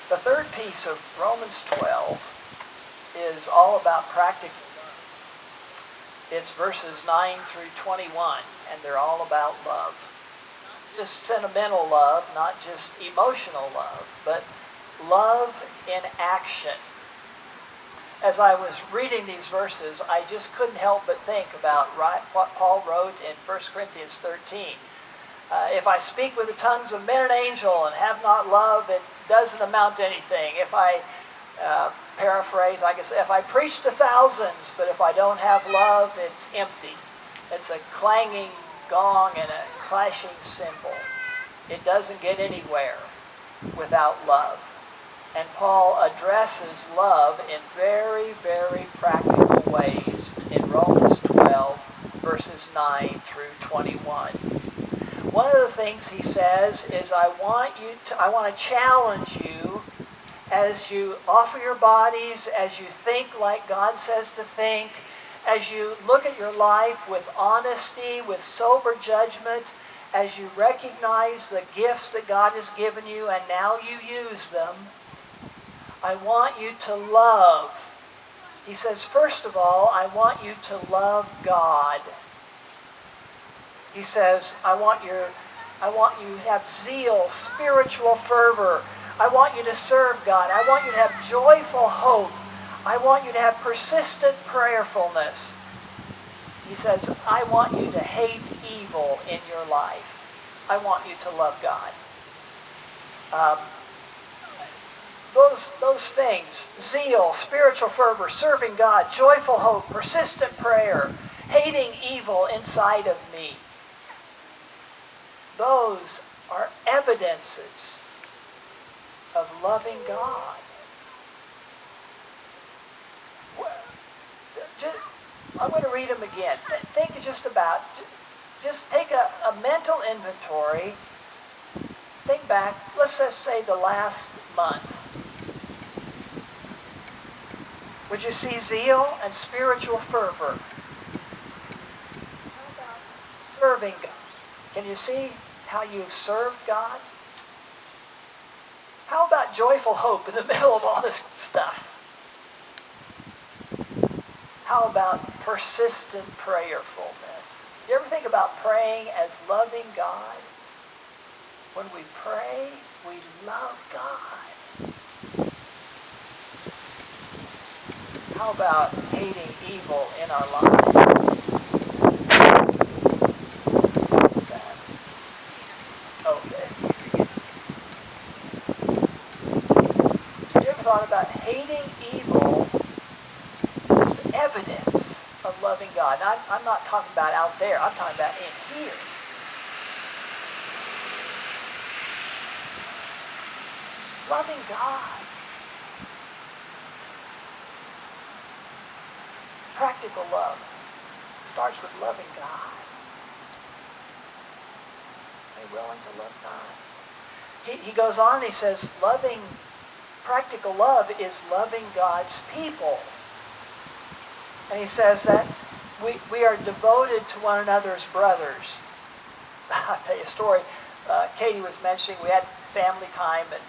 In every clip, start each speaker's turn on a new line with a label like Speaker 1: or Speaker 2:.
Speaker 1: The third piece of Romans 12 is all about practical love. It's verses 9 through 21, and they're all about love. Not just sentimental love, not just emotional love, but love in action. As I was reading these verses, I just couldn't help but think about what Paul wrote in 1 Corinthians 13. If I speak with the tongues of men and angel and have not love, it doesn't amount to anything. If I paraphrase, I guess, if I preach to thousands, but if I don't have love, it's empty. It's a clanging gong and a clashing cymbal. It doesn't get anywhere without love. And Paul addresses love in very, very practical ways in Romans 12, verses 9 through 21. One of the things he says is, I want to challenge you as you offer your bodies, as you think like God says to think, as you look at your life with honesty, with sober judgment, as you recognize the gifts that God has given you and now you use them. I want you to love. He says, first of all, I want you to love God. He says, I want you to have zeal, spiritual fervor. I want you to serve God. I want you to have joyful hope. I want you to have persistent prayerfulness. He says, I want you to hate evil in your life. I want you to love God. Those things, zeal, spiritual fervor, serving God, joyful hope, persistent prayer, hating evil inside of me. Those are evidences of loving God. I'm going to read them again. Think just take a mental inventory. Think back, let's just say the last month. Would you see zeal and spiritual fervor? How about serving God? Can you see how you've served God? How about joyful hope in the middle of all this stuff? How about persistent prayerfulness? You ever think about praying as loving God? When we pray, we love God. How about hating evil in our lives? Okay. Have you ever thought about hating evil as evidence of loving God? Now, I'm not talking about out there. I'm talking about in here. Loving God. Practical love starts with loving God. Are you willing to love God? He goes on and he says, practical love is loving God's people. And he says that we are devoted to one another as brothers. I'll tell you a story. Katie was mentioning we had family time, and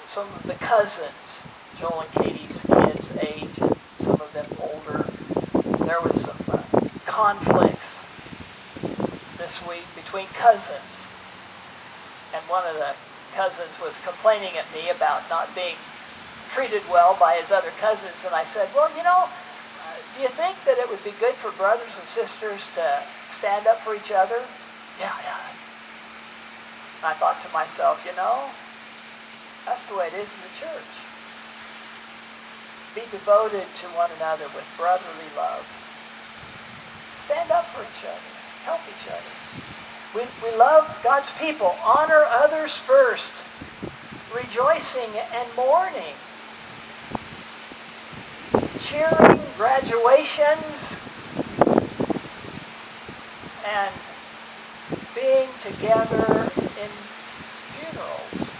Speaker 1: some of the cousins, Joel and Katie's kids' age, and some of them older, there was some conflicts this week between cousins. And one of the cousins was complaining at me about not being treated well by his other cousins. And I said, well, do you think that it would be good for brothers and sisters to stand up for each other? Yeah. And I thought to myself, that's the way it is in the church. Be devoted to one another with brotherly love. Stand up for each other. Help each other. We love God's people. Honor others first. Rejoicing and mourning. Cheering graduations. And being together in funerals.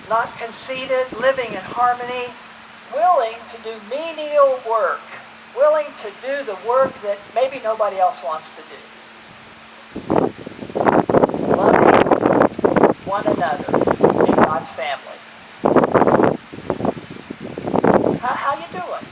Speaker 1: Not conceited, living in harmony, willing to do menial work, willing to do the work that maybe nobody else wants to do. Loving one another in God's family. How you doing?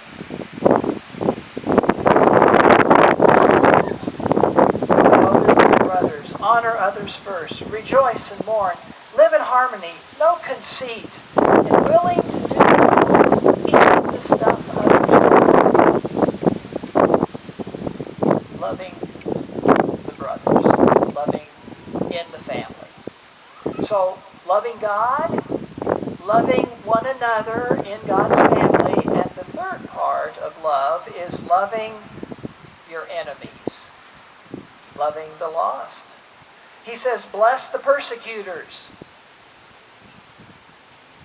Speaker 1: Brothers, honor others first. Rejoice and mourn. Live in harmony. No conceit. And willing to do even the stuff others do. Loving the brothers. Loving in the family. So, loving God, loving one another in God's family, and the third part of love is loving your enemies, loving the lost. He says, bless the persecutors.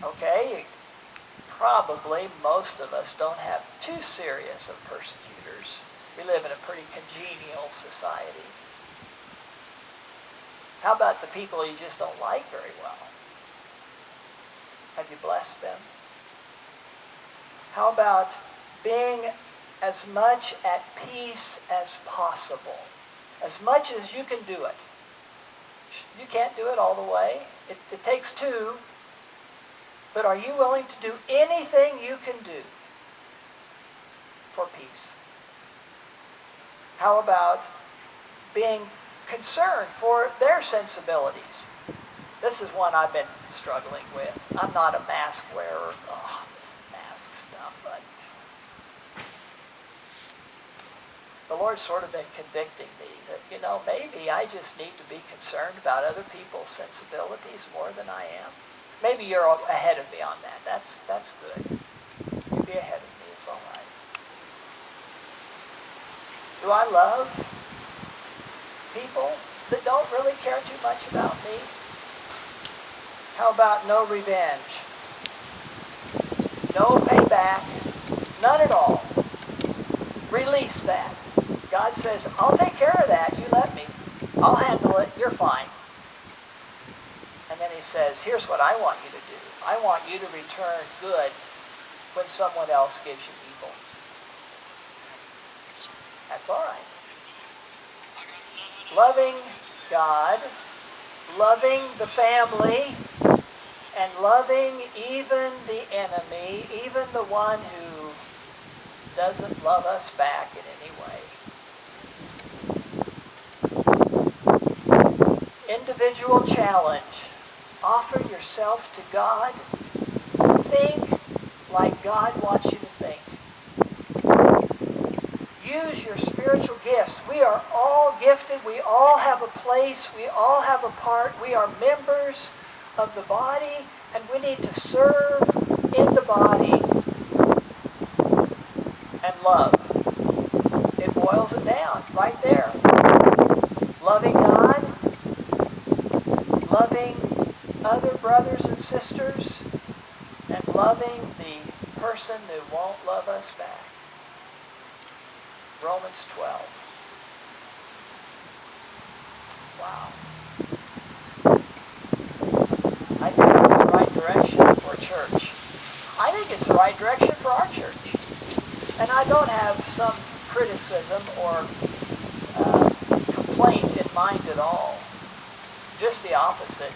Speaker 1: Okay, probably most of us don't have too serious of persecutors. We live in a pretty congenial society. How about the people you just don't like very well? Have you blessed them? How about being as much at peace as possible? As much as you can do it. You can't do it all the way. It takes two. But are you willing to do anything you can do for peace? How about being concerned for their sensibilities? This is one I've been struggling with. I'm not a mask wearer. Oh, this mask stuff. But the Lord's sort of been convicting me that, maybe I just need to be concerned about other people's sensibilities more than I am. Maybe you're ahead of me on that. That's good. You be ahead of me. It's all right. Do I love people that don't really care too much about me? How about no revenge? No payback? None at all. Release that. God says, I'll take care of that. You let me. I'll handle it. You're fine. And then he says, here's what I want you to do. I want you to return good when someone else gives you evil. That's all right. Loving God, loving the family, and loving even the enemy, even the one who doesn't love us back in any way. Individual challenge. Offer yourself to God. Think like God wants you to think. Use your spiritual gifts. We are all gifted. We all have a place. We all have a part. We are members of the body, and we need to serve in the body and love. It boils it down right there. Loving God, loving other brothers and sisters, and loving the person who won't love us back. Romans 12. Wow. I think it's the right direction for a church. I think it's the right direction for our church. And I don't have some criticism or complaint in mind at all. Just the opposite.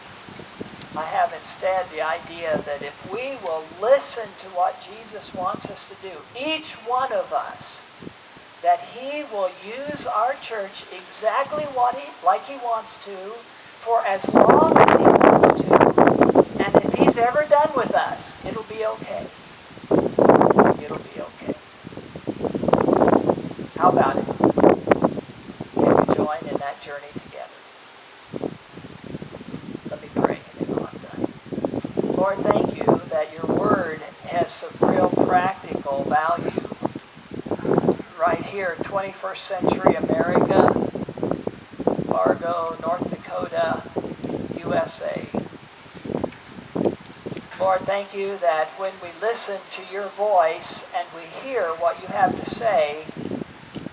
Speaker 1: I have instead the idea that if we will listen to what Jesus wants us to do, each one of us, that He will use our church exactly like He wants to, for as long as He wants to. And if He's ever done with us, it'll be okay. It'll be okay. How about it? Can we join in that journey together? Let me pray and then I'm done. Lord, thank you that your word has some real practical value. Right here, 21st century America, Fargo, North Dakota, USA. Lord, thank you that when we listen to your voice and we hear what you have to say,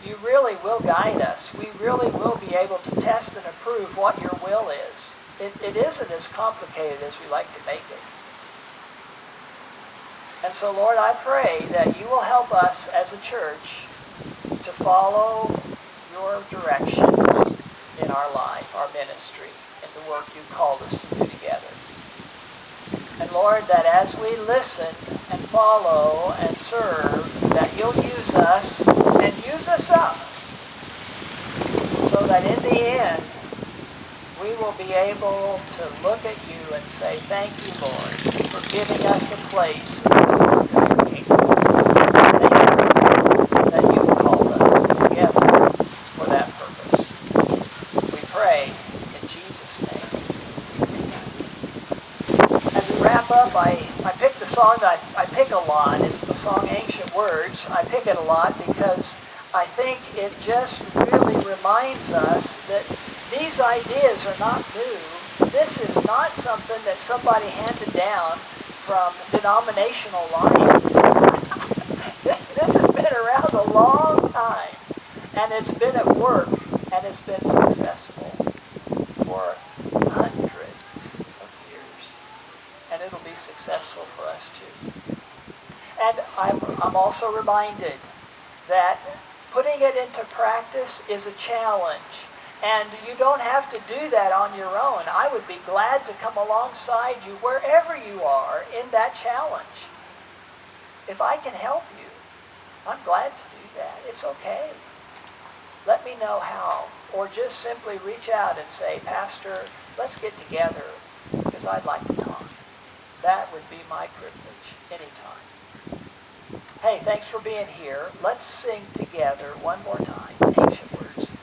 Speaker 1: you really will guide us. We really will be able to test and approve what your will is. It isn't as complicated as we like to make it. And so, Lord, I pray that you will help us as a church to follow your directions in our life, our ministry, and the work you've called us to do together. And Lord, that as we listen and follow and serve, that you'll use us and use us up so that in the end, we will be able to look at you and say, thank you, Lord, for giving us a place in the work of your kingdom. Thank you that you've called us together for that purpose. We pray in Jesus' name. Amen. As we wrap up, I picked the song that I pick a lot. It's the song Ancient Words. I pick it a lot because I think it just really reminds us that these ideas are not new. This is not something that somebody handed down from denominational life. This has been around a long time, and it's been at work, and it's been successful for hundreds of years. And it'll be successful for us too. And I'm also reminded that putting it into practice is a challenge. And you don't have to do that on your own. I would be glad to come alongside you wherever you are in that challenge. If I can help you, I'm glad to do that. It's okay. Let me know how. Or just simply reach out and say, Pastor, let's get together because I'd like to talk. That would be my privilege anytime. Hey, thanks for being here. Let's sing together one more time, Ancient Words.